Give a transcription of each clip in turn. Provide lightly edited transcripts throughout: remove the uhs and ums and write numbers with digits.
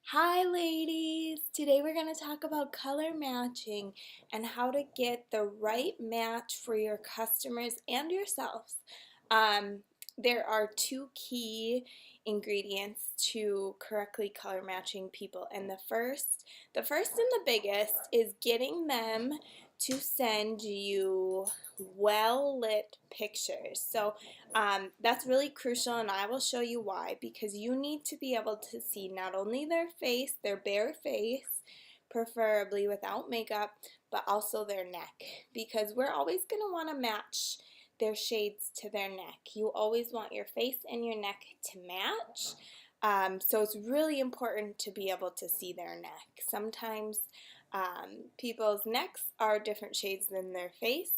Hi ladies! Today we're going to talk about color matching and how to get the right match for your customers and yourselves. Um, there are two key ingredients to correctly color matching people, and the first and the biggest is getting them to send you well lit pictures. That's really crucial, and I will show you why, because you need to be able to see not only their face, their bare face, preferably without makeup, but also their neck, because we're always going to want to match their shades to their neck. You always want your face and your neck to match. So it's really important to be able to see their neck. Sometimes people's necks are different shades than their face,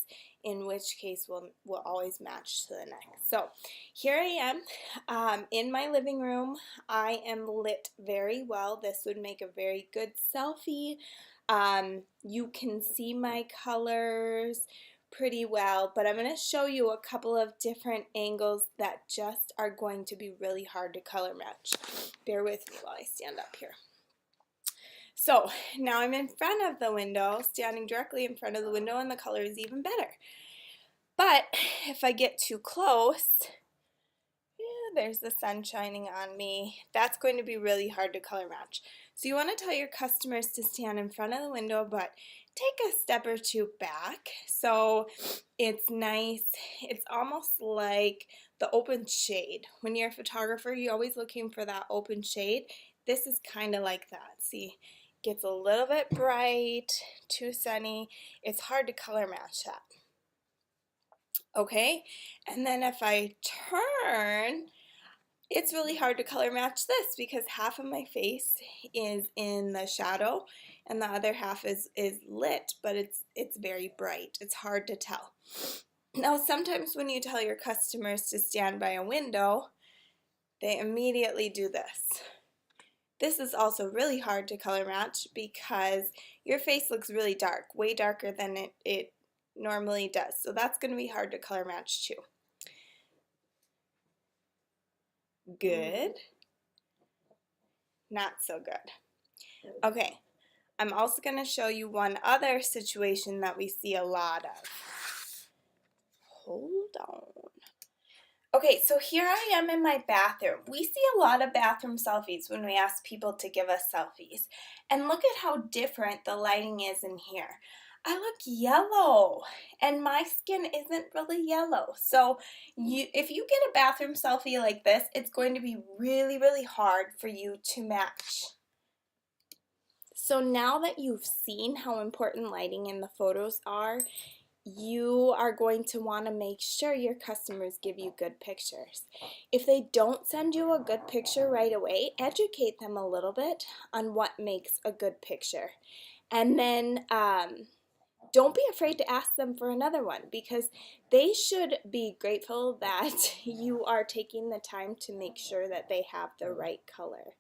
in which case will always match to the neck. So here I am in my living room. I am lit very well. This would make a very good selfie. You can see my colors pretty well, but I'm going to show you a couple of different angles that just are going to be really hard to color match. Bear with me while I stand up here. So now I'm in front of the window, standing directly in front of the window, and the color is even better. But if I get too close, there's the sun shining on me. That's going to be really hard to color match. So you want to tell your customers to stand in front of the window, but take a step or two back. So it's nice. It's almost like the open shade. When you're a photographer, you're always looking for that open shade. This is kind of like that. See, gets a little bit bright, too sunny. It's hard to color match that. Okay, and then if I turn, it's really hard to color match this because half of my face is in the shadow and the other half is lit, but it's very bright. It's hard to tell. Now, sometimes when you tell your customers to stand by a window, they immediately do this. This is also really hard to color match because your face looks really dark, way darker than it normally does. So that's going to be hard to color match too. Good. Not so good. Okay, I'm also going to show you one other situation that we see a lot of. Hold on. Okay, so here I am in my bathroom. We see a lot of bathroom selfies when we ask people to give us selfies. And look at how different the lighting is in here. I look yellow, and my skin isn't really yellow. So if you get a bathroom selfie like this, it's going to be really, really hard for you to match. So now that you've seen how important lighting in the photos are, you are going to want to make sure your customers give you good pictures. If they don't send you a good picture right away, educate them a little bit on what makes a good picture. And then don't be afraid to ask them for another one, because they should be grateful that you are taking the time to make sure that they have the right color.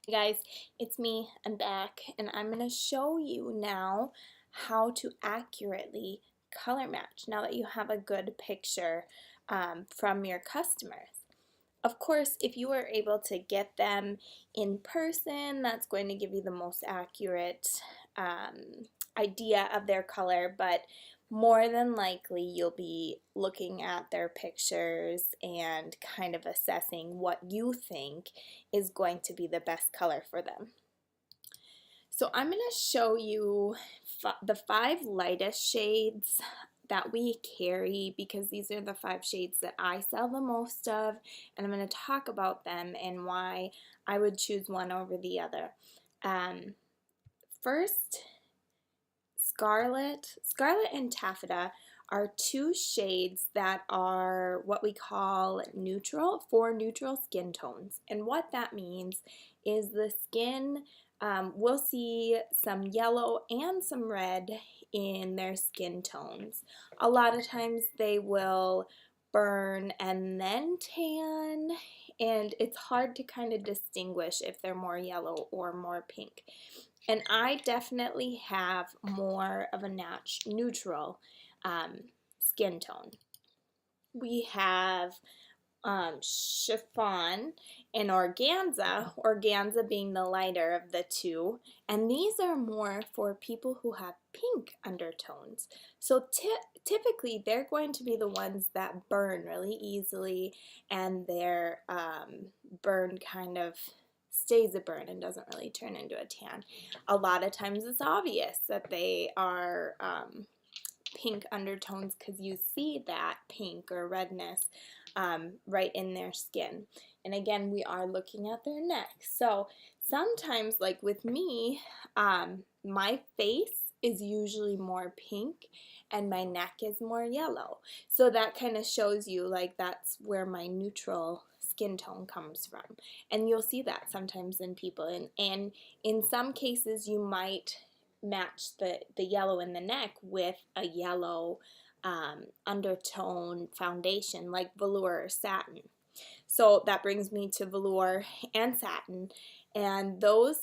Hey guys, it's me. I'm back, and I'm going to show you now how to accurately color match now that you have a good picture from your customers. Of course, if you are able to get them in person, that's going to give you the most accurate idea of their color, but more than likely you'll be looking at their pictures and kind of assessing what you think is going to be the best color for them. So I'm going to show you the 5 lightest shades that we carry, because these are the 5 shades that I sell the most of, and I'm going to talk about them and why I would choose one over the other. First, Scarlet and Taffeta are 2 shades that are what we call neutral, for neutral skin tones. And what that means is the skin will see some yellow and some red in their skin tones. A lot of times they will burn and then tan, and it's hard to kind of distinguish if they're more yellow or more pink. And I definitely have more of a neutral skin tone. We have chiffon and organza being the lighter of the two, and these are more for people who have pink undertones. So typically they're going to be the ones that burn really easily, and their burn kind of stays a burn and doesn't really turn into a tan. A lot of times it's obvious that they are pink undertones because you see that pink or redness right in their skin. And again, we are looking at their neck. So sometimes, like with me, my face is usually more pink and my neck is more yellow. So that kind of shows you like that's where my neutral skin tone comes from. And you'll see that sometimes in people. And in some cases, you might match the yellow in the neck with a yellow undertone foundation like velour or satin. So that brings me to velour and satin, and those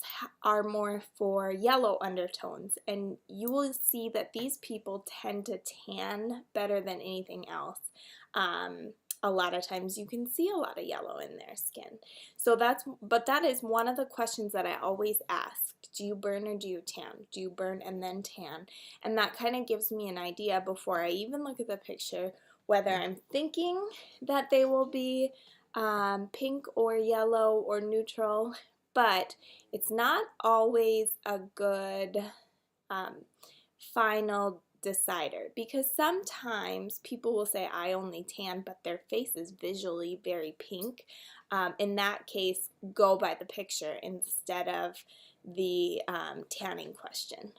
are more for yellow undertones, and you will see that these people tend to tan better than anything else. A lot of times you can see a lot of yellow in their skin. So that is one of the questions that I always ask. Do you burn or do you tan? Do you burn and then tan? And that kind of gives me an idea before I even look at the picture whether I'm thinking that they will be pink or yellow or neutral, but it's not always a good final decider, because sometimes people will say I only tan but their face is visually very pink. In that case, go by the picture instead of the tanning question.